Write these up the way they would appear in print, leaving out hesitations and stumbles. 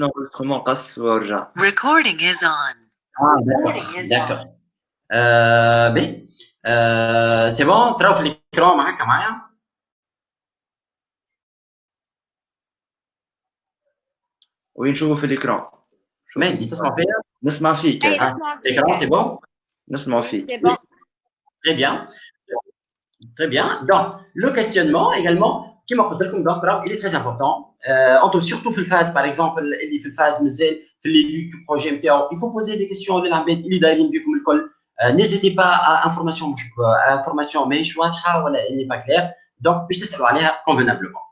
l'enregistrement passe وارجع. Recording is on. Ah, d'accord. Ben, c'est bon, تراو في l'écran معاك معايا؟ وين نشوفه في الإكران؟ مهدي تسمع فيا؟ نسمع فيك. أي نسمع فيك. L'écran, c'est bon? نسمع فيك. C'est bon. Très bien. Très bien. Donc, le questionnement également, qui m'a dit donc, il est très important. On trouve surtout في الphase, par exemple, اللي في الphase مازال في les début du projet نتاعو. Il faut poser des questions للعباد اللي دايرين بكم الكل. N'hésitez pas à information ماهيش واضحة ولا اللي pas clair. Donc, باش تسألوا عليها convenablement.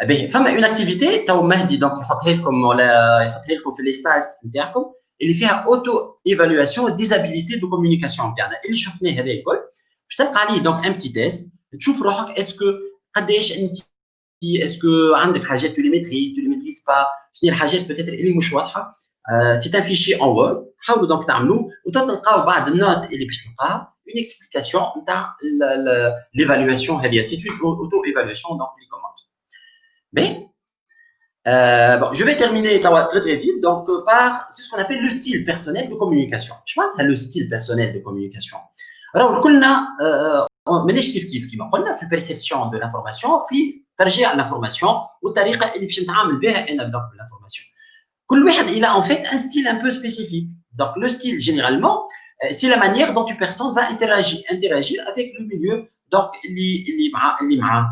Ben, فما une activité تاو مهدي donc يحطها لكم ولا يحطها لكم في الاسباس نتاعكم اللي فيها اوتو ايفالواسيون ديزابيليتي دو كوميونيكاسيون نتاعنا اللي شفناه هذا الكل باش تلقى عليه دونك ان بتي تيست تشوف روحك اسكو قداش انت اسكو عندك حاجات تو لي ميتريز با شنو الحاجات بوتيتر اللي مش واضحه سي ان فيشي ان وورد حاولوا دونك تعملوه وتلقاو بعد النوت اللي باش تلقاها اون اكسبليكاسيون نتاع ليفالواسيون هذه سي اون اوتو ايفالواسيون دونك لي كوموند Mais bon, je vais terminer très très vite donc par c'est ce qu'on appelle le style personnel de communication. Je parle le style personnel de communication. Alors كلنا ماناش كيف كيما قلنا في البرسبشن دو لانفورماسيون في ترجيع الانفورماسيون والطريقه اللي باش نتعامل بها انا دونك بالانفورماسيون. كل واحد il a en fait un style un peu spécifique. Donc le style généralement c'est la manière dont une personne va interagir avec le milieu donc اللي معاه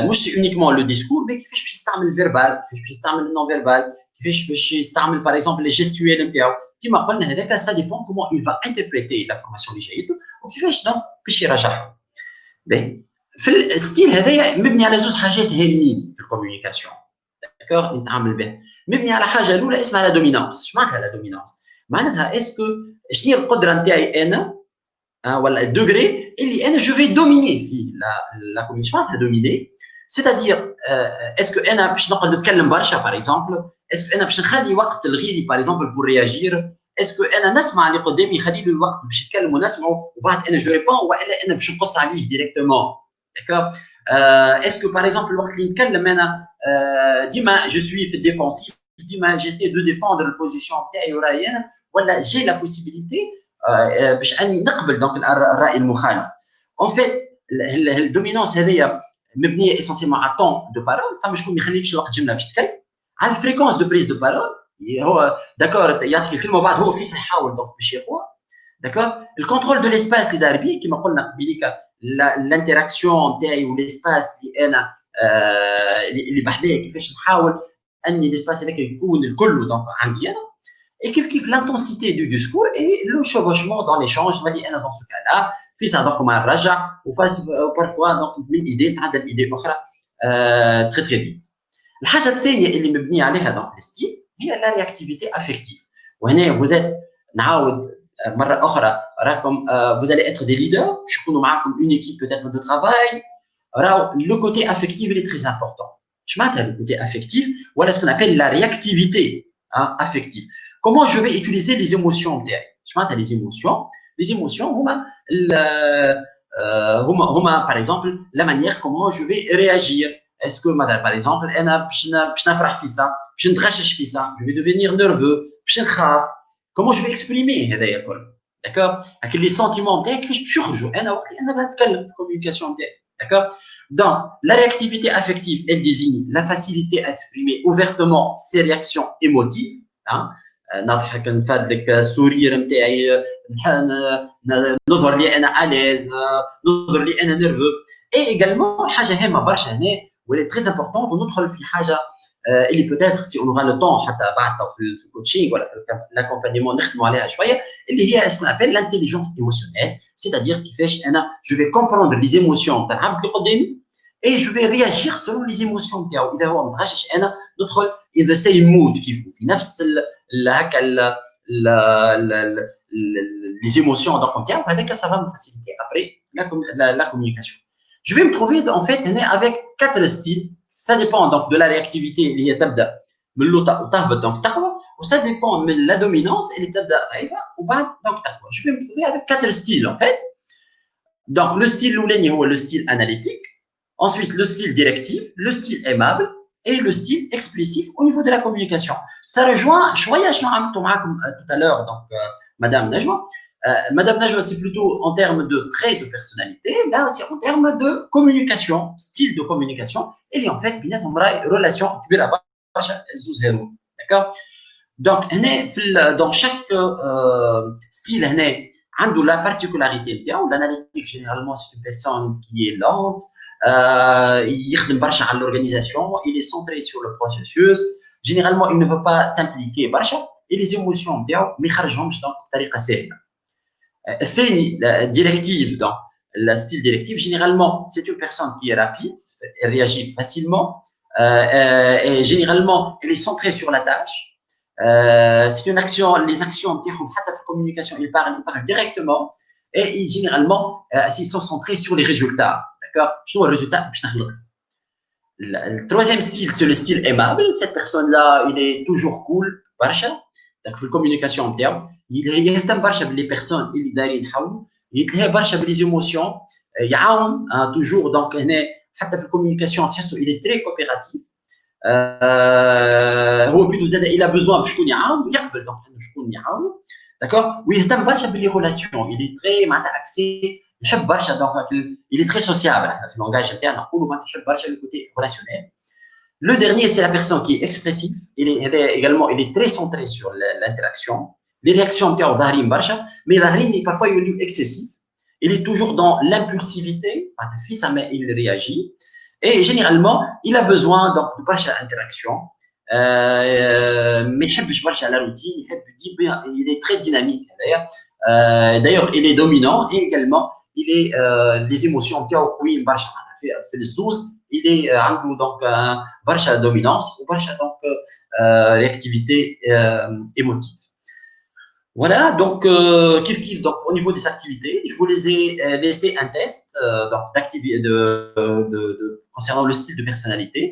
مش uniquement le discours mais كيفاش باش يستعمل الفيربال كيفاش باش يستعمل النون فيربال كيفاش باش يستعمل باغ اكزومبل لي جيستويل نتاعو كيما قلنا هذاك سا ديبون كومون il va interpréter l'information اللي جايته وكيفاش دونك باش يراجعها باهي في الستيل هذايا مبني على زوج حاجات هامين في الكوميونيكاسيون داكور نتعامل به مبني على حاجه الاولى اسمها لا دومينانس اش معناتها لا دومينانس معناتها اسكو شنو هي القدره نتاعي انا ولا الدوغري اللي انا جو في دوميني فيه لا كوميونيكاسيون معناتها دوميني سيتادير اسكو انا باش نقعد نتكلم برشا باغ اكزومبل اسكو انا باش نخلي وقت لغيري باغ اكزومبل بور رياجير اسكو انا نسمع اللي قدامي يخلي له الوقت باش يتكلم ونسمعه وبعد انا جو ريبون والا انا باش نقص عليه ديريكتومون داكور اسكو باغ اكزومبل الوقت اللي نتكلم انا ديما جو سوي في الديفونسيف ديما جيسي دو ديفوندر البوزيسيون تاعي وراي انا ولا جي لا بوسيبيليتي باش اني نقبل دونك الراي المخالف اون فيت الدومينونس هذيا مبنيه اسونسيلمون على طون دو بارول فما شكون ما يخليكش الوقت جمله باش تتكلم على الفريكونس دو بريز دو بارول هو داكور يعطيك الكلمه وبعد هو فيس يحاول دونك باش ياخذها داكور الكونترول دو ليسباس اللي داير بيه كما قلنا قبيليك الانتراكسيون تاعي وليسباس اللي انا اللي بحذاه كيفاش نحاول اني ليسباس هذاك يكون الكل دونك عندي انا et كيف l'intensité du discours et le chevauchement dans l'échange dans ce cas-là في ça donc ما نرجع وبارفوا donc من idée تعدل idée اخرى très très vite الحاجه الثانيه اللي مبنيه عليها دونك الستيل هي لا رياكتيفيتي افكتيف وهنا vous êtes نعاود مره اخرى راكم vous allez être des leaders باش يكونوا معاكم une équipe peut-être de travail راهو le côté affectif il est très important اش معناتها le côté affectif ولا ce qu'on appelle la réactivité affective. Comment je vais utiliser les émotions Je m'attends les émotions. Les émotions, par exemple, la manière comment je vais réagir. Est-ce que, par exemple, je vais devenir nerveux, comment je vais exprimer d'accord avec les sentiments communication d'accord donc la réactivité affective elle désigne la facilité à exprimer ouvertement ses réactions émotives نضحك نفدلك السرير نتاعي نظهر لي انا اليز نظهر لي انا نيرفو اي ايغالمون حاجه هامه برشا هنا واللي تري امبورطون وندخل في حاجه اللي بوتيتر سي اون لو طون حتى بعد في الكوتشينغ ولا في لاكومبانيمون نخدموا عليها شويه اللي هي اسمها ابل لانتيليجونس ايموشنيل سيتادير كيفاش انا جو في كومبروندر لي زيموسيون تاع العبد اللي قدامي et je vais réagir selon les émotions نتاعو اذا هو ما بغاش انا ندخل in the same mood كيفو في نفس هكا les émotions donc نتاعو هذاك ça va me faciliter après la communication je vais me trouver en fait avec quatre styles ça dépend donc de la réactivité اللي هي تبدا من اللوطه وتهبط donc تقوى وسا dépend من la dominance اللي تبدا ضعيفه وبعد donc تقوى je vais me trouver avec quatre styles en fait donc le style الاولاني هو le style analytique ensuite le style directif le style aimable et le style explicite au niveau de la communication. Ça rejoint شوية شنو عملته معكم tout à l'heure donc Madame Najwa. Madame Najwa, c'est plutôt en termes de traits de personnalité, là c'est en termes de communication, style de communication, et en fait بيناتهم راهي relation كبيرة برشا زوز هذو. D'accord. Donc dans chaque style هنا عنده la particularité نتاعو. L'analytique généralement c'est une personne qui est lente, يخدم برشا على l'organisation, il est centré sur le processus. Généralement il ne veut pas s'impliquer برشا et les émotions نتاعو ما يخرجهمش donc بطريقة سهلة. الثاني directive dans le style directif, généralement c'est une personne qui est rapide, elle réagit facilement, et généralement elle est centrée sur la tâche. C'est une action, les actions حتى في communication ils parlent directement et généralement ils sont centrés sur les résultats. D'accord. شنو هو الريزولتا باش نخلط. Le troisième style c'est le style aimable. Cette personne là il est toujours cool برشا. Donc في الكوميونيكاسيون نتاعو يهتم برشا باللي بيرسون اللي دايرين يحاولوا، يتلهى برشا باللي زيموسيون، يعاون توجور. دونك هنا حتى في الكوميونيكاسيون تحسوا il est très coopératif. هو بيدو زاد الى بوزوان بشكون يعاون ويقبل دونك انه شكون يعاون. داكور. ويهتم برشا باللي ريلاسيون، الي تري معناتها اكسي، يحب برشا دونك الي تري سوسيابل. احنا في اللونجاج تاعنا نقولوا معناتها يحب برشا الكوتي ريلاسيونيل. Le dernier, c'est la personne qui est expressive. Il est très centré sur l'interaction. Les réactions نتاعو ظاهرين برشا، mais ظاهرين parfois يوليو excessif. Il est toujours dans l'impulsivité. في sa main, il réagit. Et généralement, il a besoin donc de برشا interaction. ما يحبش برشا la routine. Il est très dynamique d'ailleurs. D'ailleurs, il est dominant et également, il est les émotions نتاعو قويين برشا في الزوز. Il est donc برشا dominance ou برشا donc réactivité émotive. Voilà, donc kiff donc au niveau des activités, je vous les ai laissé un test donc concernant le style de personnalité,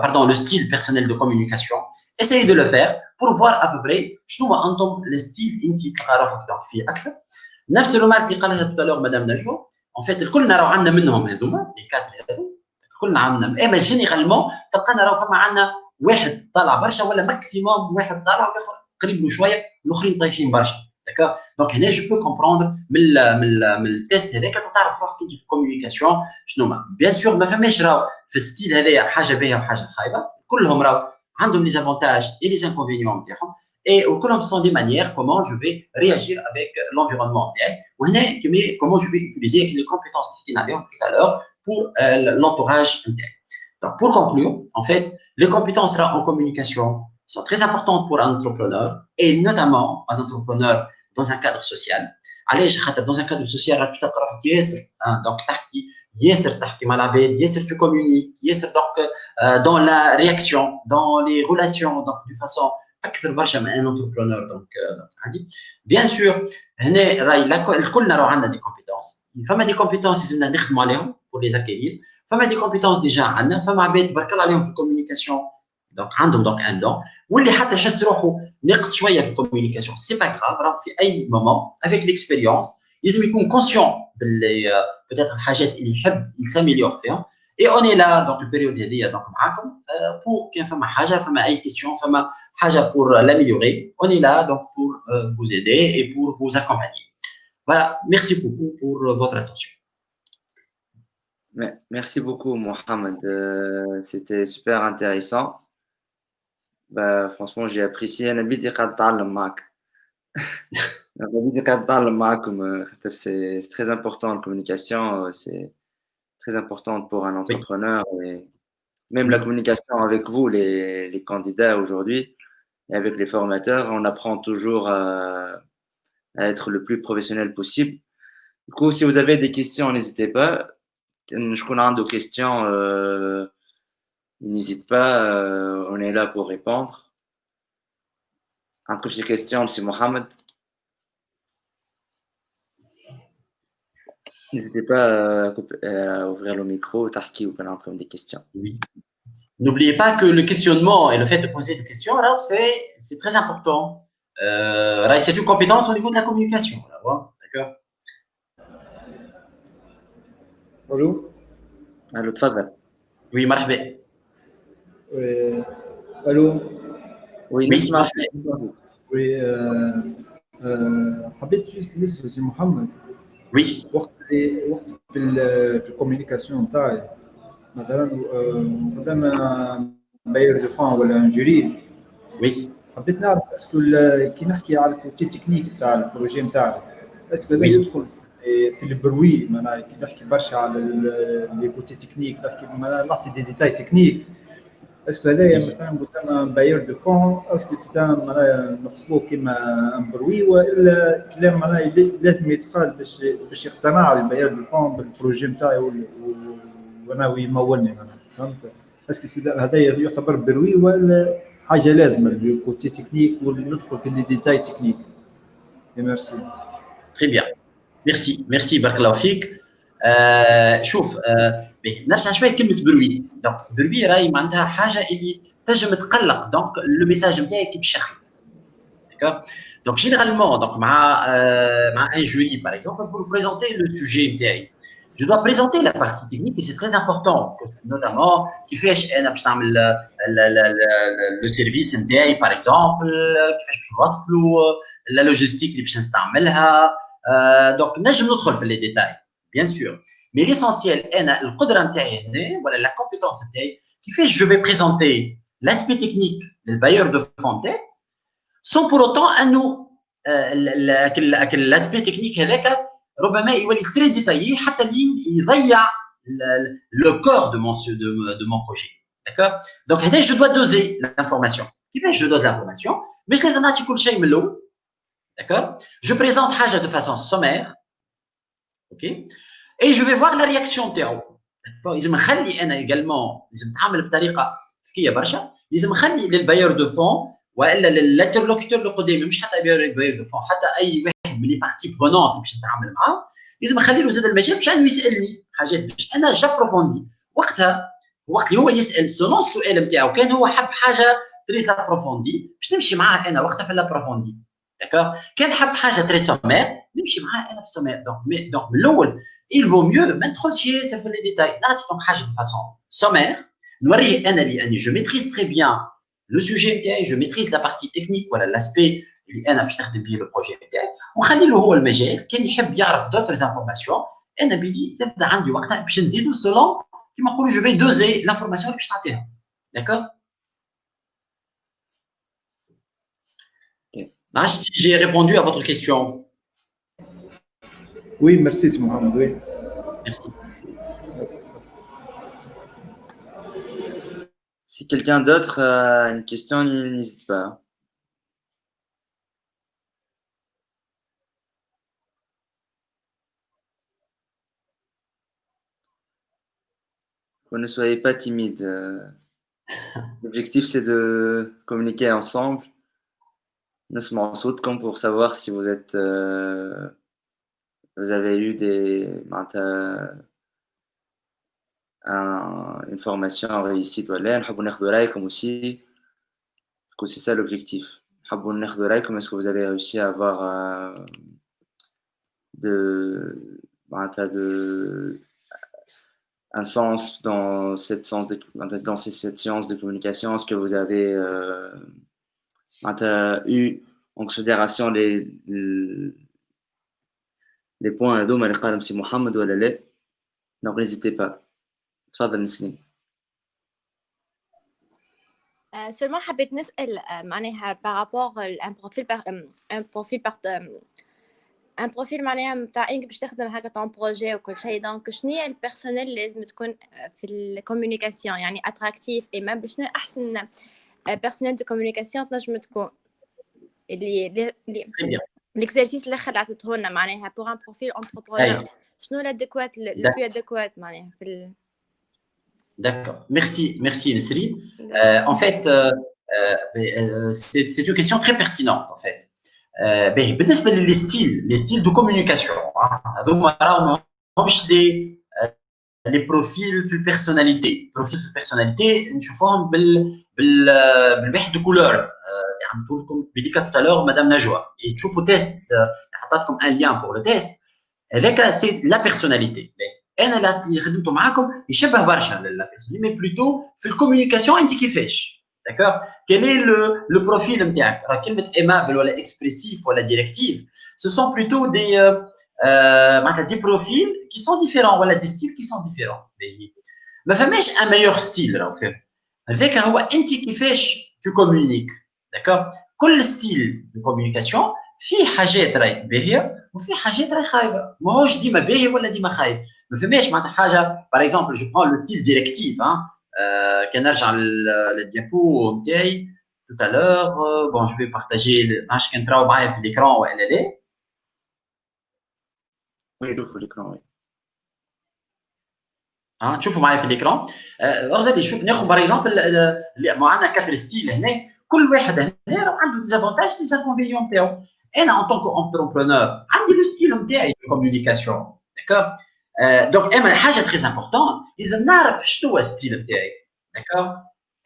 pardon, le style personnel de communication. Essayez de le faire pour voir à peu près شنو هو انتم الستيل انت تلقى روحك donc فيه اكثر. نفس الرمات اللي قالها tout à l'heure مدام نجوى. En fait الكلنا راه عندنا منهم هذوما لي كاتر هذو كلنا عندنا، اما جينيرالمون تلقانا راه فما عندنا واحد طالع برشا ولا ماكسيموم واحد طالع والاخر قريب له شويه، الاخرين طايحين برشا. داكور. دونك هنا جو بو كومبروندر من التيست هذاك تعرف روحك انت في الكوميونيكاسيون شنو ما. بيان سور ما فماش راهو في الستيل هذايا حاجه باهيه وحاجه خايبه، كلهم راهو عندهم لي زافونتاج اي لي انكونفينيون نتاعهم، et وكلهم sont des manières comment je vais réagir avec l'environnement نتاعي. وهنا comment je vais utiliser les compétences اللي حكينا عليهم tout à l'heure pour l'entourage interne. Donc, pour conclure, en fait, les compétences en communication sont très importantes pour un entrepreneur et notamment un entrepreneur dans un cadre social. Allez, dans un cadre social, donc تحكي مع العباد، ياسر tu communiques، ياسر donc dans la réaction, dans les relations, donc de façon اكثر برشا من un entrepreneur. donc عادي. Bien sûr هنا راهي كلنا راه عندنا des compétences. فما دي كومبيتونس لازمنا نخدموا عليهم pour les acquérir. فما دي كومبيتونس ديجا عندنا، فما عباد تبارك الله عليهم في الكوميونيكاسيون دونك عندهم دونك ان دون، واللي حتى يحس روحه ناقص شويه في الكوميونيكاسيون سي با غراف، راه في اي مومون افيك ليكسبيريونس لازم يكون كونسيون باللي بوتيتر الحاجات اللي يحب يساميليور فيهم. اي اوني لا دونك البيريود هذيا دونك معاكم بور كان فما حاجه، فما اي كيسيون، فما حاجه بور لاميليوري، اوني لا دونك بور vous aider et pour vous accompagner. Voilà, merci beaucoup pour votre attention. Merci beaucoup, Mohamed. C'était super intéressant. Bah, franchement, j'ai apprécié. أنا بدي قاعد أتعلم معك. أنا بدي قاعد أتعلم معكم. C'est très important la communication. C'est très important pour un Oui, entrepreneur et même la oui, communication avec vous, les candidats aujourd'hui, et avec les formateurs, on apprend toujours à être le plus professionnel possible. Du coup, si vous avez des questions, n'hésitez pas. Je connais des questions, n'hésite pas, on est là pour répondre. Un peu de questions, c'est Mohamed. N'hésitez pas à ouvrir le micro, Tarki, ou qu'on a entre des questions. oui. N'oubliez pas que le questionnement et le fait de poser des questions, alors c'est très important. C'est une compétence au niveau de la communication. D'accord. الو Allô, تفضل. Oui, مرحبا. Oui. Allô. Oui, Oui, نسمع. وي حبيت جوست نسأل سي محمد oui, وقت في الكوميونيكاسيون نتاعي مثلا قدام باير دو فون ولا انجوري oui. حبيت نعرف اسكو كي نحكي على الكوتي تكنيك تاع البروجي نتاعي اسكو هذا Oui, يدخل في البروي معناها كي نحكي برشا على لي كوتي تكنيك نحكي معناها نعطي دي ديتاي تكنيك اسكو هذايا oui. مثلا قدام باير دو فون اسكو سي معناها نحسبوه كيما ان بروي والا كلام معناها لازم يتقال باش يقتنع الباير دو فون بالبروجي نتاعي وانا يمولني معناها فهمت اسكو هذايا يعتبر بروي ولا حاجه لازمه الكوتي تكنيك وندخل في لي ديتاي تكنيك. ميرسي. Très bien. Merci, merci, بارك فيك. شوف نرجع شويه كلمه بروي. دونك بروي راهي معناتها حاجه اللي تنجم تقلق دونك لو ميساج نتاعك باش يخلص. داكور. دونك جينيرالمون دونك مع un jury par exemple pour présenter le sujet نتاعي. Je dois présenter la partie technique et c'est très important, notamment كيفاش انا باش نعمل لو سيرفيس نتاعي par exemple كيفاش باش نوصلوا لا لوجيستيك اللي باش نستعملها. دونك نجم ندخل في لي ديتاي بيان سور مي ليسونسيال انا القدره نتاعي هنا ولا لا كومبيتونس نتاعي كيفاش جو في بريزونتي لاسبي تكنيك للبايور دو فون نتاعي سون بور اوتون انه لاسبي تكنيك هذاك ربما يولي تري ديتايي حتى لين يضيع لو كور دو مون بروجي. داكور. دونك هنا جو دوا دوزي لانفورماسيون. كيفاش جو دوز لانفورماسيون؟ مش لازم نعطي كل شيء من الاول. D'accord. Je présente حاجة de façon sommaire. OK. Et je vais voir la réaction تاعو. D'accord. لازم نخلي أنا également لازم نتعامل بطريقة ذكية برشا. لازم نخلي للبايور دو فون وإلا للانترلوكتور اللي قدامي مش حتى بايور دو فون حتى أي واحد من لي بارتي برونونت باش نتعامل معاه لازم نخلي له زاد المجال باش أنه يسألني حاجات باش أنا جابروفوندي. وقتها وقت اللي هو يسأل سولون السؤال نتاعو كان هو حب حاجة تري ابروفوندي باش نمشي معاه أنا وقتها في الابروفوندي. داكور. كان حب حاجه تري سومير نمشي معاه انا في سومير. دونك من الاول il vaut mieux ما ندخلش ياسر في لي ديتاي نعطي دونك حاجه de façon sommaire نوريه انا لاني جو ميتريز تري بيان لو سوجي نتاعي جو ميتريز لا بارتي تكنيك ولا لاسبي اللي انا باش نخدم بيه لو بروجي نتاعي ونخلي له هو المجال كان يحب يعرف دوتر انفورماسيون انا بدي نبدا عندي وقتها باش نزيدو سولون كيما نقولوا جو في دوزي لانفورماسيون اللي باش نعطيها. داكور. Si j'ai répondu à votre question. Oui, merci, Mohamed. Oui. Merci. Si quelqu'un d'autre a une question, n'hésite pas. Vous ne soyez pas timide. L'objectif, c'est de communiquer ensemble. Comme pour savoir si vous êtes, vous avez eu une formation réussie. Comme aussi, c'est ça l'objectif. Est-ce que vous avez réussi à avoir un sens dans cette science de communication? Est-ce que vous avez eu en considération les points à دوما اللي قالهم سي محمد ولا لا؟ donc n'hésitez pas. تفضل نسرين. seulement حبيت نسأل معناها بارابور ان بروفيل معناها نتاع انك باش تخدم هكا طون بروجي وكل شيء دونك شنو هي البيرسونيل اللي لازم تكون في الكوميونيكاسيون يعني اتراكتيف اي ميم شنو احسن بيرسونيل دو كوميونيكاسيون تنجم تكون اللي ليكزercice اللي خلعته لنا معناها بور ان بروفيل انتربرونور شنو الادكوات لو بلو ادكوات معناها في D'accord. Merci Nesrine. En fait, c'est une question très pertinente en fait. بالنسبة للستيل دو كوميونيكاسيون هذوما راهم مش لي بروفيل في البيرسوناليتي. بروفيل في البيرسوناليتي نشوفوهم بالواحد دو كولور اللي عملت لكم بديكا توتالور مدام نجوى تشوفوا تيست حطيتكم ان ليان بور لو تيست هذاك سي لا بيرسوناليتي. انا اللي خدمته معاكم يشبه برشا لا بيرسونيل، مي بلوتو في الكوميونيكاسيون انت كيفاش. داكور كيل اي لو بروفيل نتاعك؟ راه كلمه ايمابل ولا اكسبريسيف ولا ديريكتيف سو سون بلوتو دي معناتها دي بروفيل كي سون ديفيرون ولا دي ستيل كي سون ديفيرون. ما فماش ان ميور ستيل راهو فيه، هذاك هو انت كيفاش تو كومونيك. داكور كل ستيل دو كوميونيكاسيون فيه حاجات راهي باهيه وفي حاجات راهي خايبه، ماهوش ديما باهي ولا ديما خايب. ما فماش معناتها حاجه باغ اكزومبل جو برون لو ستيل ديريكتيف كان نرجع للديابو نتاعي tout à l'heure bon je vais partager ما عرفتش كان تراو معايا في l'écran والا لا. Oui, je fais l'écran, oui. تشوفوا معايا في الاكران. غادي نشوف ناخذ باغ اكزومبل معنا 4 ستيل هنا، كل واحد هنا راه عنده ديزافونتاج لي زانكونفينيون نتاعو. انا ان طونك انتربرونور عندي لو ستيل نتاعي في الكوميونيكاسيون. داكور دونك اما حاجه تري امبورطونت لازم نعرف شنو هو الستيل نتاعي. داكور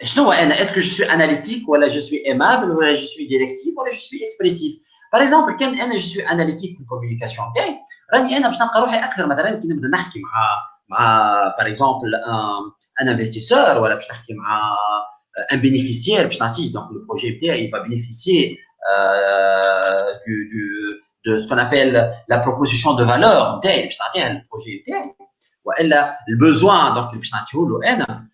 شنو هو انا؟ اسكو جو سوي اناليتيك ولا جو سوي ايمابل ولا جو سوي ديريكتيف ولا جو سوي اكسبريسيف. باغ اكزومبل كان انا جو سوي اناليتيك في الكوميونيكاسيون نتاعي، راني انا باش نلقى روحي اكثر مثلا كي نبدا نحكي مع باغ اكزومبل ان انفستيسور ولا باش نحكي مع ان بينيفيسيير باش نعطيه دونك لو بروجي نتاعي va bénéficier de ce qu'on appelle la proposition de valeur نتاعي باش نعطيها للبروجي نتاعي والا البوزوان دونك باش نعطيه له انا.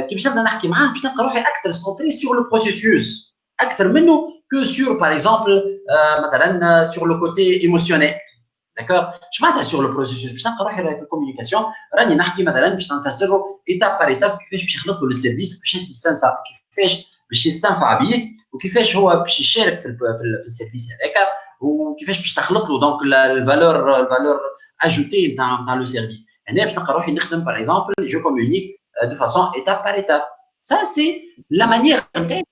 كي باش نبدا نحكي معاه باش نلقى روحي اكثر سونتري سور لو بروسيسوس اكثر منه كو سور باغ اكزومبل مثلا سور لو كوتي ايموسيونيل. داكور اش معناتها سور لو بروسيسوس؟ باش نلقى روحي في الكوميونيكاسيون راني نحكي مثلا باش نفسر له ايتاب بار ايتاب كيفاش باش يخلط له السيرفيس باش يستنفع، كيفاش باش يستنفع به وكيفاش هو باش يشارك في السيرفيس هذاك وكيفاش باش تخلط له دونك الفالور اجوتي نتاع لو سيرفيس. هنا باش نلقى روحي نخدم باغ اكزومبل جو كومونيك دو فاسون ايتاب بار ايتاب. Ça, c'est la manière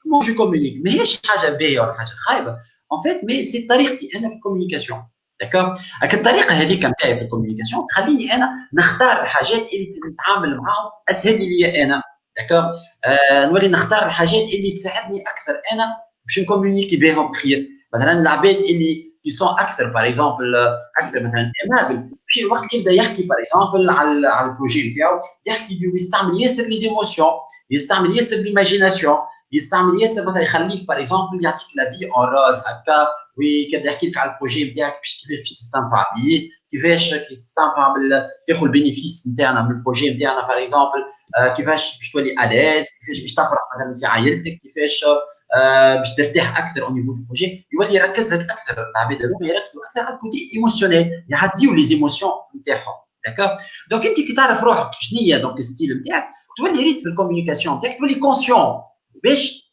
comment je communique. Mais il y a حاجة باهية ولا حاجة خايبة. En fait, mais c'est طريقتي أنا في الكوميونيكاسيون. داكور لكن الطريقة هذيك نتاعي في الكوميونيكاسيون تخليني أنا نختار الحاجات اللي نتعامل معاهم أسهل لي أنا. داكور نولي نختار الحاجات اللي تساعدني أكثر أنا باش نكومونيكي بهم بخير. مثلا العباد اللي كي سون أكثر باغ اكزومبل أكثر مثلا ايمابل في الوقت يبدا يحكي باغ اكزومبل على البروجي نتاعو يحكي ويستعمل ياسر لي زيموسيون، يستعمل ياسر ليماجيناسيون، يستعمل ياسر مثلا يخليك باغ اكزومبل يعطيك لا في اون روز هكا وكيبدا يحكي لك على البروجي نتاعك كيفاش باش تستنفع به، كيفاش تستنفع تاخذ البينيفيس نتاعنا من البروجي نتاعنا باغ اكزومبل، كيفاش باش تولي اليز، كيفاش باش تفرح مثلا في عائلتك، كيفاش باش ترتاح اكثر او نيفو البروجي. يولي يركز لك اكثر العباد هذوما يركزوا اكثر على الكوتي ايموسيونيل، يعديوا لي زيموسيون نتاعهم. داكور دونك انت كي تعرف روحك شنو هي دونك الستيل نتاعك تولي ريت في الكوميونيكاسيون نتاعك تولي كونسيون باش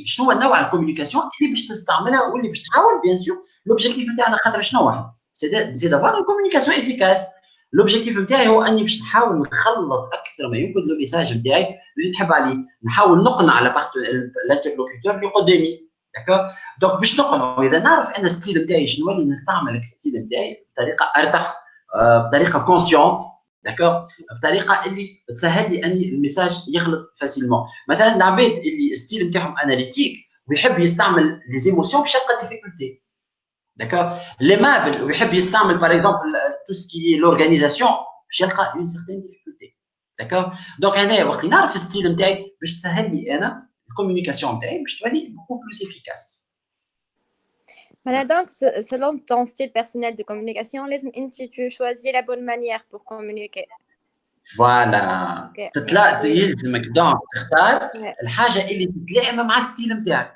شنو هو نوع الكوميونيكاسيون اللي باش تستعملها واللي باش تحاول بيان سور لوبجيكتيف نتاعنا خاطر شنو هو سي دافوار اون كوميونيكاسيون افيكاس. لوبجيكتيف نتاعي هو اني باش نحاول نخلط اكثر ما يمكن لو ميساج نتاعي اللي نحب عليه، نحاول نقنع على الانترلوكيتور اللي قدامي. داكور دونك باش نقنعوا اذا نعرف انا الستيل نتاعي شنو نولي نستعمل الستيل نتاعي بطريقه ارتاح بطريقه كونسيونت. داكور بطريقه اللي تسهل لي اني الميساج يخلط فاسيلمون. مثلا العباد اللي الستيل نتاعهم اناليتيك ويحب يستعمل لي زيموسيون باش يلقى ديفيكولتي. داكور لي مابل ويحب يستعمل باغ اكزومبل تو سكي لورغانيزاسيون باش يلقى اون سيغتين ديفيكولتي. داكور دونك هنايا وقت نعرف الستيل نتاعي باش تسهل لي انا الكوميونيكاسيون نتاعي باش تولي بوكو بلوس افيكاس. Voilà, donc, selon ton style personnel de communication, tu choisis la bonne manière pour communiquer. فوالا يلزمك دونك تختار الحاجه اللي تتلائم مع الستيل نتاعك.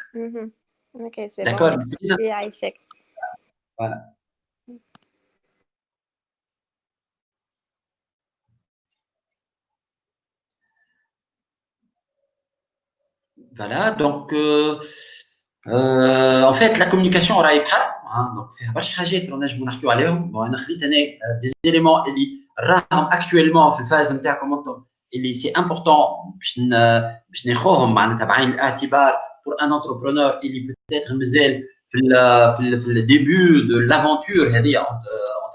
اوكي سي داكور بون يعيشك. فوالا فوالا دونك en fait la communication راهي بحر دونك فيها برشا حاجات نجمو نحكيو عليهم. انا خذيت هنا دي زيليمون اللي راهم اكطويلمون في الفاز نتاعكم انتم اللي سي امبورطون باش ناخذهم معناتها بعين الاعتبار بور ان انتربرونور اللي بوتيتر مازال في الديبي دو لافونتور هذه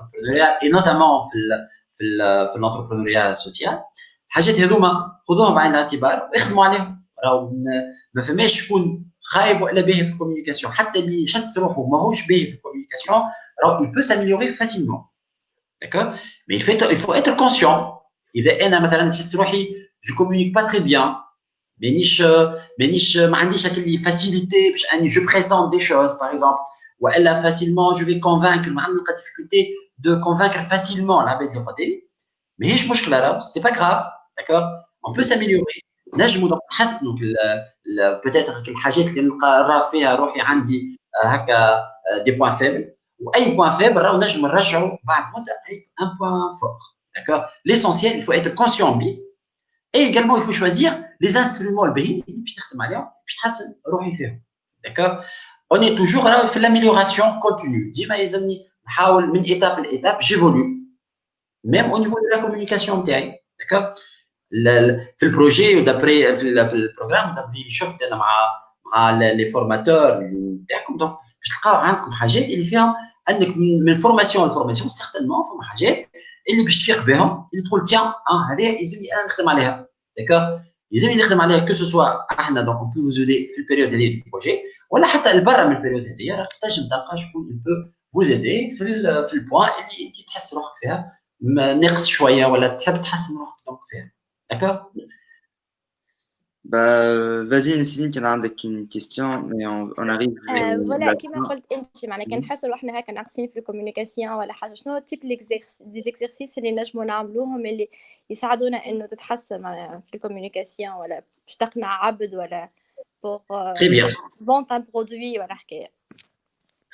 انتربرونوريال اي نوتامون في الانتربرونوريا سوسيال. الحاجات هذوما خذوهم بعين الاعتبار واخدموا عليهم. راهو ما فماش شكون خايب ولا باهي في الكوميونيكاسيون، حتى اللي يحس روحه ماهوش باهي في الكوميونيكاسيون راهو il peut s'améliorer facilement. d'accord, mais il faut être conscient. اذا انا مثلا نحس روحي je communique pas très bien, مانيش ما عنديش هاك اللي facilité باش اني je présente des choses par exemple, والا facilement je vais convaincre, ما عندي difficulté de convaincre facilement العباد اللي قدامي. ماهيش مشكله راهو سي با غراف، داكور، اون بو ساميليوري، نجموا نحسنوا بوتيتر الحاجات اللي نلقى راه فيها روحي عندي هكا دي بوان فيبل، واي بوان فيبل راهو نجم نرجعوا بعد مده اي ان بوان فور، داكور. ليسونسيال il faut être conscient بيه، et également il faut choisir les instruments الباهيين اللي باش تخدم عليهم باش تحسن روحي فيهم، داكور. on est toujours راهو في l'amélioration continue، ديما يلزمني نحاول من ايتاب لايتاب جيفولو même au niveau de la communication نتاعي، d'accord. في البروجي ودابري في البروغرام ودابري شفت انا مع لي فورماتور نتاعكم، دونك باش تلقاو عندكم حاجات اللي فيها انك من فورماسيون لفورماسيون سيغتينمون فما حاجات اللي باش تفيق بهم اللي تقول تيان هذه يلزمني انا نخدم عليها، داكور، يلزمني نخدم عليها كو سوا احنا دونك اون بو زودي في البيريود هذه دو بروجي، ولا حتى برا من البيريود هذه راك تنجم تلقى شكون اللي بو فوزيدي في البوان اللي انت تحس روحك فيها ناقص شويه ولا تحب تحسن روحك دونك فيها، داكور. Bah, vas-y, Nessim, tu as une question, mais on arrive à فوالا la كيما fin. قلت انت معناها كان نحسوا روحنا هكا ناقصين في الكوميونيكاسيون ولا حاجه، شنو تيب دي زيكزيرسيس اللي نجموا نعملوهم اللي يساعدونا انه تتحسن معناها في الكوميونيكاسيون، ولا باش تقنع عبد ولا بور Très bien, فونت ان برودوي ولا حكايه.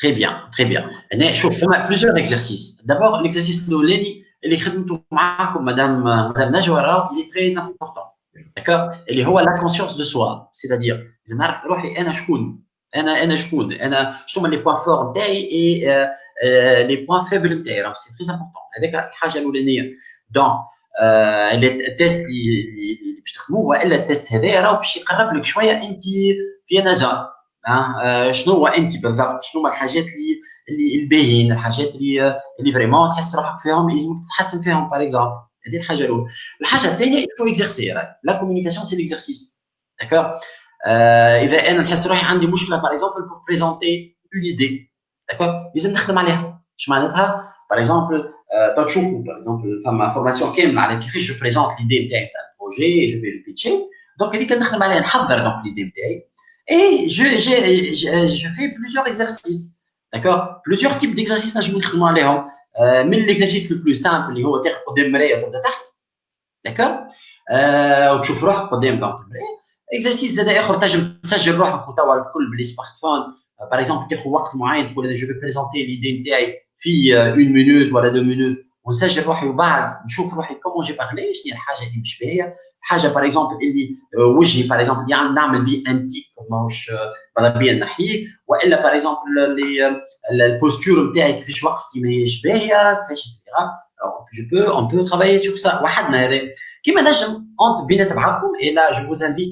très bien, très bien. أنا شوف فما plusieurs exercices. D'abord l'exercice الأولاني اللي خدمته معاكم مدام نجوى راهو il est très important. D'accord. اللي هو la conscience de soi. C'est-à-dire إذا نعرف روحي أنا شكون، أنا شكون، أنا شنو هما les points forts نتاعي et les points faibles نتاعي، راهو c'est très important. هذاك الحاجة الأولانية. Donc التيست اللي باش تخدموه، والا التيست هذا راهو باش يقرب لك شوية أنت في نجاة. شنو هو انت بالضبط، شنو هما الحاجات اللي الباهيين، الحاجات اللي فريمون تحس روحك فيهم لازم تتحسن فيهم باغ اكزومبل. هذه الحاجه الاولى. الحاجه الثانيه il faut exercer. لا كوميونيكاسيون سي ليكزرسيس، داكور. اذا انا نحس روحي عندي مشكله باغ اكزومبل بور بريزونتي اون ايدي، داكور، لازم نخدم عليها. اش معناتها؟ باغ اكزومبل تشوفوا باغ اكزومبل فما فورماسيون كامله على كيفاش جو بريزونت ليدي نتاعي تاع البروجي، جو في ريبيتشي، دونك هذيك نخدم عليها، نحضر دونك ليدي نتاعي. Et je fais plusieurs exercices, d'accord. Plusieurs types d'exercices نجم نخدموا عليهم. من l'exercice le plus simple اللي هو تاخذ قدام مرايه تبدا تحت، داكور، وتشوف روحك قدام دونك المرايه. اكزرسيس زاد اخر تنجم تسجل روحك وتوا الكل بلي سمارت فون، باغ اكزومبل تاخذ وقت معين تقول انا جو في بريزونتي ليدي نتاعي في 1 مينوت ولا 2 مينوت، ونسجل روحي وبعد نشوف روحي كومون جي بارلي، شنو هي الحاجه اللي مش باهيه، حاجه باغ اكزومبل اللي وجهي باغ اكزومبل يعني نعمل بيه انتيك ماهوش ماذا بيا نحيه، والا باغ اكزومبل البوستور نتاعي كيفاش وقفتي ماهيش باهيه كيفاش اكسيتيرا. on peut travailler sur ça وحدنا هذا كيما نجم انت بينات بعضكم. اي لا جو فوز انفيت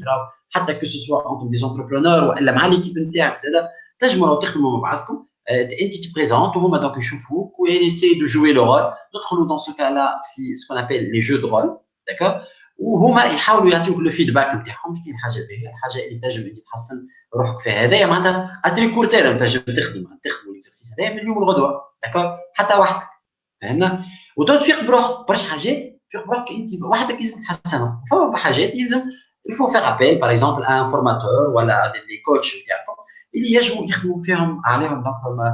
حتى كو سوا انتم دي زونتربرونور والا مع ليكيب نتاعك زاد تنجموا تخدموا مع بعضكم. انت تبريزونت وهما دونك يشوفوك ويسي دو جوي لو رول. ندخلوا دون سو كالا في سكون ابيل لي جو دو رول، داكور، وهما يحاولوا يعطيوك لو فيدباك نتاعهم شنو الحاجه الباهيه، الحاجه اللي تنجم تحسن روحك فيها. هذايا معناتها اتري كورتير تنجم تخدموا الاكزرسيس هذايا من اليوم للغدوه، داكور، حتى وحدك، فهمنا. وتفيق بروحك برشا حاجات تفيق بروحك انت وحدك لازم تحسنها. فما حاجات يلزم الفو فيغ ابيل باغ اكزومبل ان فورماتور ولا لي كوتش نتاعكم اللي يجموا يخدموا فيهم عليهم دونك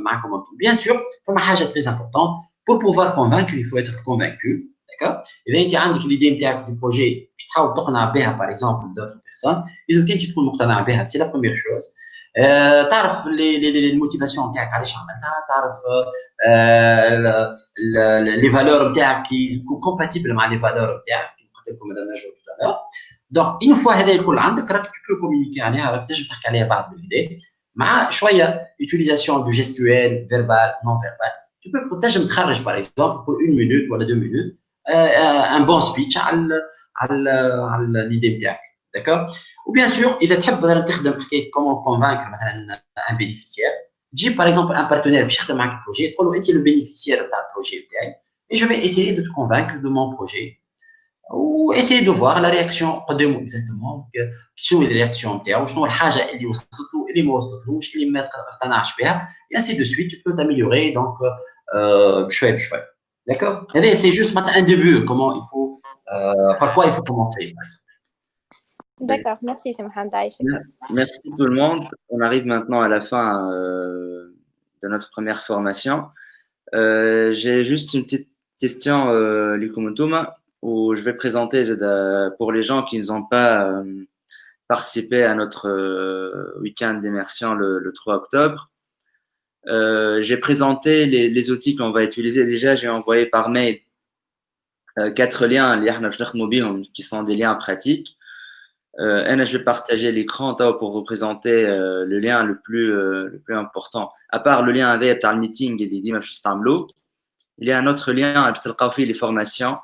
معكم انتم. بيان سور فما حاجه تري امبورطون بور بوفوار كونفانكر يفو اتر كونفانكو، داكور. اذا انت عندك ليدي نتاعك في البروجي تحاول تقنع بها باغ اكزومبل دوتر بيرسون، لازم انت تكون مقتنع بها، سي لا بروميير شوز. تعرف الموتيفاسيون نتاعك علاش عملتها، تعرف لي فالور نتاعك يكون كومباتيبل مع لي فالور نتاعك كيما قلت لكم هذا نجم تو. دونك اون فوا هذا الكل عندك راك تو كومونيكي عليها، راك تنجم تحكي عليها بعد باليدي مع شويه يوتيليزاسيون دو جيستويل فيربال نون فيربال. تنجم تخرج باغ اكزومبل بور 1 مينوت ولا 2 مينوت ان بون سبيتش على ليدي نتاعك، داكور. وبيان سور اذا تحب مثلا تخدم حكايه كومون كونفانكر مثلا ان بينيفيسيير، تجيب باغ اكزومبل ان بارتنير باش يخدم معك البروجي، تقول له انت لو بينيفيسيير تاع البروجي نتاعي et je vais essayer de te convaincre de mon projet ou essayer de voir la réaction قدامه اكزاكتومون شنو هي الرياكسيون نتاعو، شنو الحاجه اللي وصلت له اللي ما وصلتلوش اللي ما اقتنعش بها et ainsi de suite tu peux t'améliorer donc بشويه بشويه. D'accord. C'est juste maintenant un début. Comment il faut, par quoi il faut commencer, par exemple. D'accord, merci, c'est Mohamed Aïchek. Merci tout le monde. On arrive maintenant à la fin de notre première formation. J'ai juste une petite question, Likum Ntouma, où je vais présenter pour les gens qui n'ont pas participé à notre week-end d'immersion le 3 octobre. J'ai présenté les outils qu'on va utiliser. Déjà, j'ai envoyé par mail 4 liens qui sont des liens pratiques. Je vais partager l'écran pour vous présenter le lien le plus important. À part le lien avec le meeting et les images il y a un autre lien avec les formations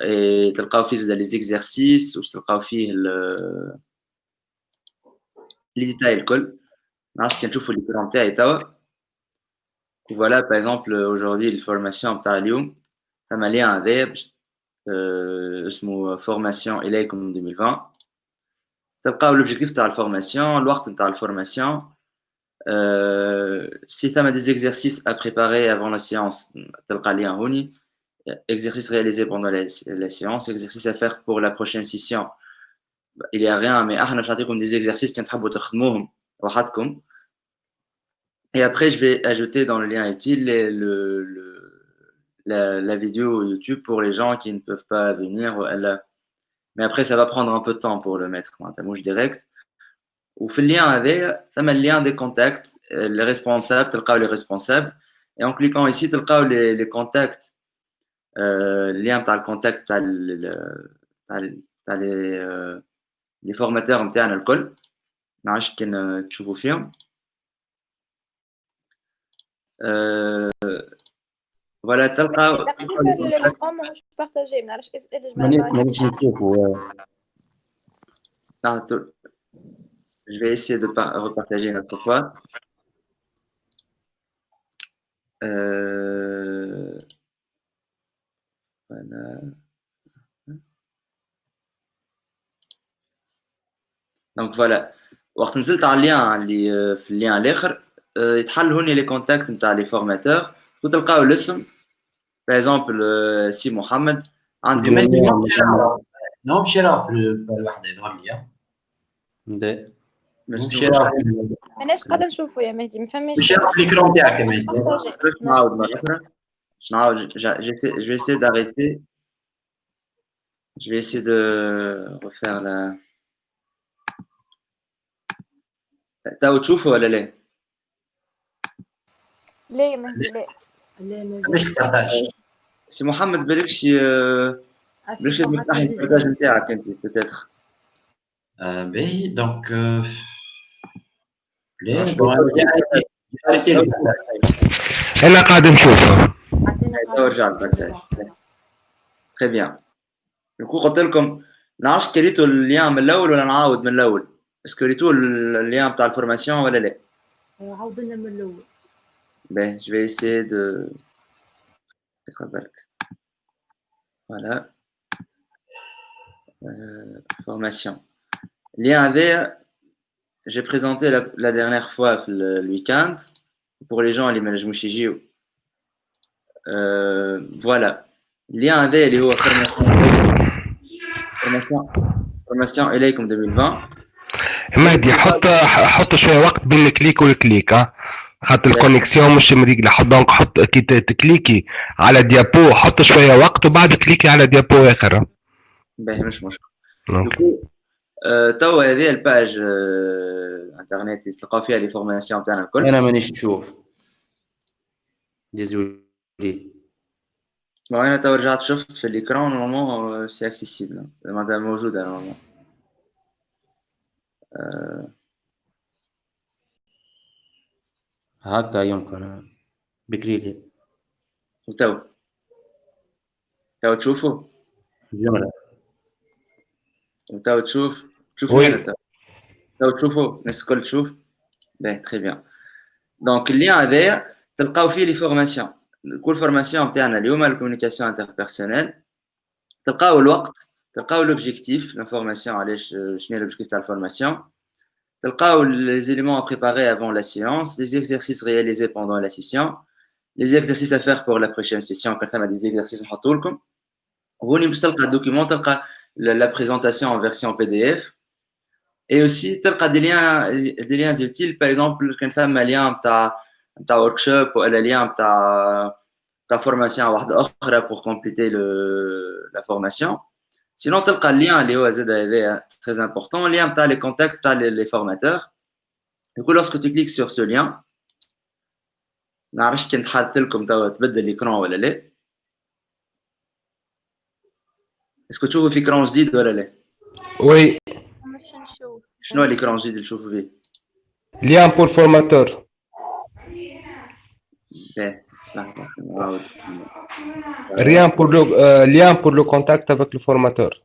et les exercices ou les détails. Voilà, par exemple, aujourd'hui, les formations à Lyon, ça m'a lien avec formation إليكم 2020. تلقاو l'objectif de la formation, l'ordre de la formation. Si tu as des exercices à préparer avant la séance, تلقى lien هوني. Exercices réalisés pendant la séance, exercices à faire pour la prochaine session. Il n'y a rien, mais احنا باش نعطيكم des exercices qui تحبوا تخدموهم وحدكم. Et après, je vais ajouter dans le lien utile la vidéo YouTube pour les gens qui ne peuvent pas venir. Mais après, ça va prendre un peu de temps pour le mettre en mouche direct. Ou fait le lien avec, ça met le lien des contacts, les responsables, les responsables. Et en cliquant ici, tu les contacts, le lien par le contact, les formateurs internes à l'école. Je vais vous faire. Voilà, l'écran, moi je peux partager. مانيش نشوفه. Je vais essayer de repartager une autre fois. Voilà. Donc voilà. وقت نزلت على اللين اللي في اللين الاخر يتحل هوني لي كونتاكت نتاع لي فورماتور وتلقاو الاسم باغ اكزومبل سي محمد عندي نو مشي راه في الوحده يظهر لي مشي راه ماناش قادر نشوفه يا مهدي ما فهمش مشي راه في الكرون تاعك يا مهدي باش نعاود مره اخرى je vais essayer d'arrêter je vais essayer de refaire la تاو تشوفه ولا لا؟ لا يا مهدي لا باش تبارطاج سي محمد بالكش لازم تفتح البارتاج نتاعك انت بتاتر باهي دونك انا قاعد نشوفه ارجع البارتاج تري بيان دوكو قلت لكم نعرفش كريتو اللين من الاول ولا نعاود من الاول اسكو ريتو اللين بتاع الفورماسيون ولا لا عاود لنا من الاول ben je vais essayer de voilà formation lien avec j'ai présenté la dernière fois le week-end pour les gens اللي ما نجموش يجيو voilà lien avec اللي هو formation إليكم 2020 مهدي حط شويه وقت بين الكليك والكليك خاطر الكونيكسيون مش مريقله حط دونك حط كي تكليكي على ديابو حط شويه وقت وبعد كليكي على ديابو اخر باهي مش مشكل توا هذه الباج انترنت اللي تلقاو فيها لي فورماسيون تاعنا الكل انا مانيش نشوف ديزولي انا توا رجعت شفت في الاكران نورمالمون سي اكسيسيبل معناتها موجوده نورمالمون هكا يمكن بكري لي وتو تشوفوا جملة وتو تشوف هنا تو تشوفوا الناس الكل تشوف باهي تري بيان دونك اللين هذايا تلقاو فيه لي فورماسيون كل فورماسيون تاعنا اليوم الكومونيكاسيون انتربيرسونيل تلقاو الوقت تلقاو لوبجيكتيف لانفورماسيون علاش شنو هي لوبجيكتيف تاع الفورماسيون تلقاو les éléments à préparer avant la séance les exercices réalisés pendant la session les exercices à faire pour la prochaine session, comme ça, des exercices نحطوا لكم. وهوني باش تلقى document, تلقى la présentation en version PDF. Et aussi, تلقى des liens utiles, par exemple, comme ça, un lien بتاع workshop ou un lien بتاع formation واحدة أخرى pour compléter la formation. Sinon, تلقى le lien اللي هو زاد هذا très important, le lien بتاع les contacts بتاع les formateurs. Du coup, lorsque tu cliques sur ce lien, نعرفش كي نتحدث لكم توا تبدل l'écran ولا لا. Est-ce que تشوفوا في écran جديد ولا لا؟ وي. مش نشوف. شنو l'écran جديد اللي تشوفوا فيه؟ ليان بور فورماتور. لحظة نعاود. Rien pour le lien pour le contact avec le formateur.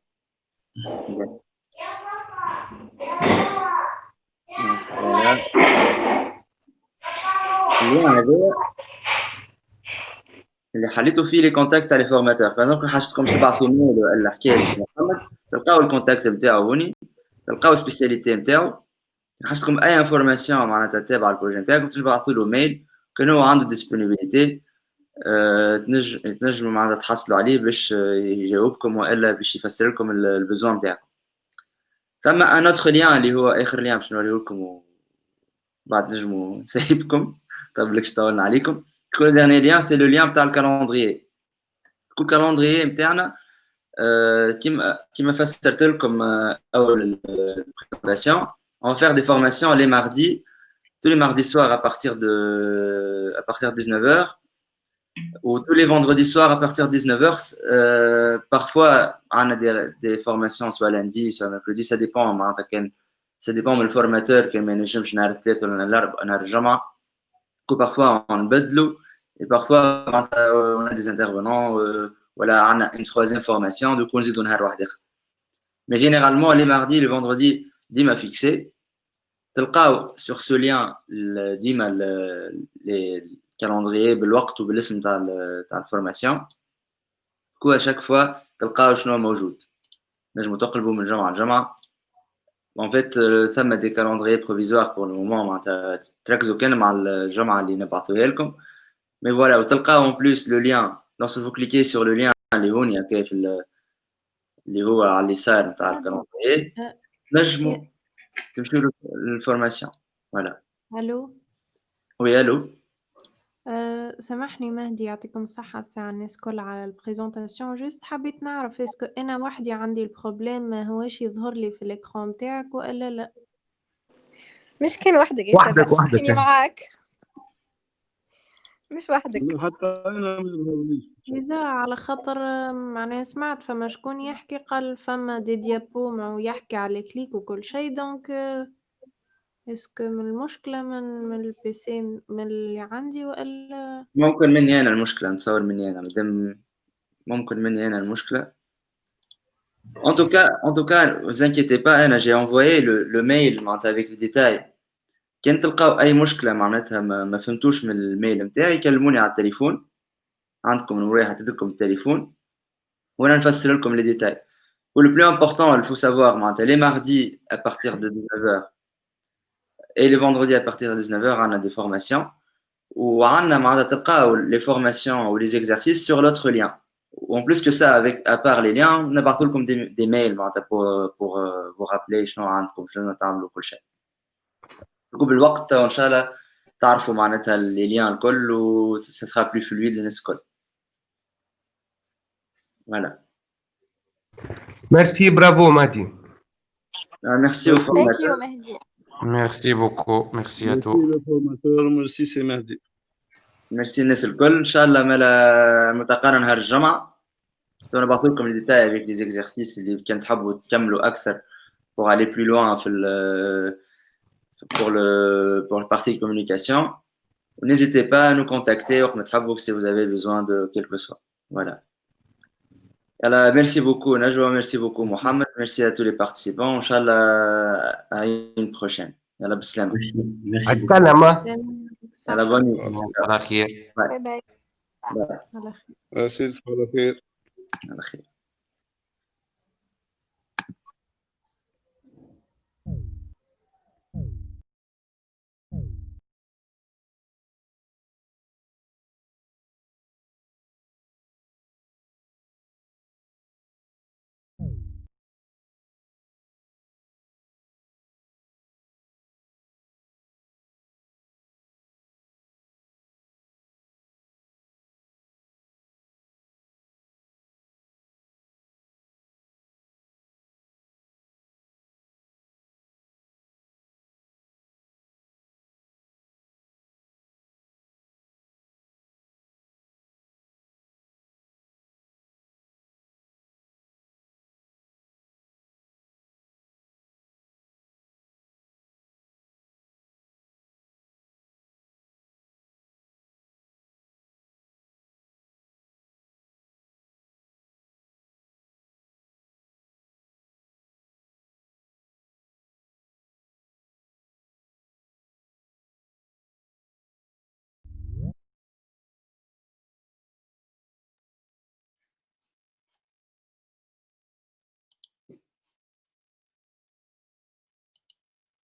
اللي حليتوا فيه لي كونتاكت تاع لي فورماتور باغ اكزومبل حاجتكم تبعثوا ميل ولا حكايه لسي محمد تلقاو الكونتاكت نتاعو هوني تلقاو سبيسياليتي نتاعو حاجتكم اي انفورماسيون معناتها تابعه البروجي نتاعكم تبعثوا له ميل كان هو عنده ديسبونيبيليتي تنجموا معناتها تحصلوا عليه باش يجاوبكم والا باش يفسر لكم البزوان نتاعكم. ثم ان اوتر ليان اللي هو اخر ليان باش نوريه لكم وبعد نجموا نسيبكم قبل باش طولنا عليكم. Le dernier lien, c'est le lien بتاع الكالندريي. Le calendrier نتاعنا كيما فسرت لكم أول présentation, on va faire des formations les mardis, tous les mardis soirs à partir de 19h ou tous les vendredis soirs à partir de 19h. Parfois, on a des formations soit lundi, soit mercredi, ça dépend. Ça dépend du formateur qui me نجمش نهار الثلاث ولا نهار الجمعة. Parfois on بدلو et parfois on a des intervenants voilà on a une troisième formation du coup on نزيدو نهار واحد اخر. Mais généralement les mardis les vendredis ديما fixé تلقاو sur ce lien ديما les calendriers بالوقت وبالاسم تاع الفورماسيون. كو à chaque fois تلقاو شنو موجود نجمو تقلبوا من جمعة لجمعة. En fait ثم des calendriers provisoires pour le moment معناتها تركزوا كان مع الجمعة اللي نبعثوها لكم. Mais voilà, وتلقاو en plus le lien lorsque vous cliquez sur le lien اللي هون هكا في اللي هو على اليسار نتاع الكالندريي نجموا تمشيو للفورماسيون. Voilà. الو. Oui, allô. سامحني مهدي يعطيكم الصحة الساعة الناس كل على البريزونتاسيون. جست حبيت نعرف اسكو انا وحدي عندي البروبليم ما هوش يظهر لي في الاكران نتاعك والا لا؟ مش كان وحدك يا سبب حكيني معاك مش وحدك حتى انا ما يظهرليش. إذا على خاطر معناها سمعت فما شكون يحكي قال فما دي ديابو معو يحكي على كليك وكل شيء دونك اسكو من المشكلة من البيسي من اللي عندي والا ممكن مني انا المشكلة نتصور مني انا مادام ممكن مني انا المشكلة. En tout cas, vous inquiétez pas, j'ai envoyé le mail avec les détails. كان تلقاو اي مشكله معناتها ما فهمتوش من الميل نتاعي كلموني على التليفون. عندكم نوري حطيت التليفون وانا نفسر لكم لي ديتاي. و le plus important il faut savoir معناتها les mardis à partir de 19h et les vendredis à partir de 19h on a des formations وعندنا معناتها تلقاو les formations ou les exercices sur l'autre lien. En plus que ça avec à part les liens نبعث لكم des mails معناتها pour vous rappeler شنو عندكم شنو تعملوا كل شيء. بالوقت ان شاء الله تعرفوا معناتها لي ليان الكل و ça sera plus fluide للناس الكل. Voilà. Merci, bravo Madi. Merci au formateur. Mehdi. Merci beaucoup, merci à tous. Merci le formateur, merci c'est Mehdi. Merci الناس الكل. ان شاء الله مالا ملتقانا نهار الجمعة. انا بعث لكم لي ديتاي avec les exercices اللي كان تحبوا تكملوا اكثر pour aller plus loin في pour la partie communication. N'hésitez pas à nous contacter si vous avez besoin de quelque chose. Voilà. Alors, merci beaucoup Najwa, merci beaucoup Mohamed, merci à tous les participants. Inch'Allah, à une prochaine. Yalla bislam. Merci. À la bonne nuit. على خير. باي باي على خير. سيد صباح الخير. على خير.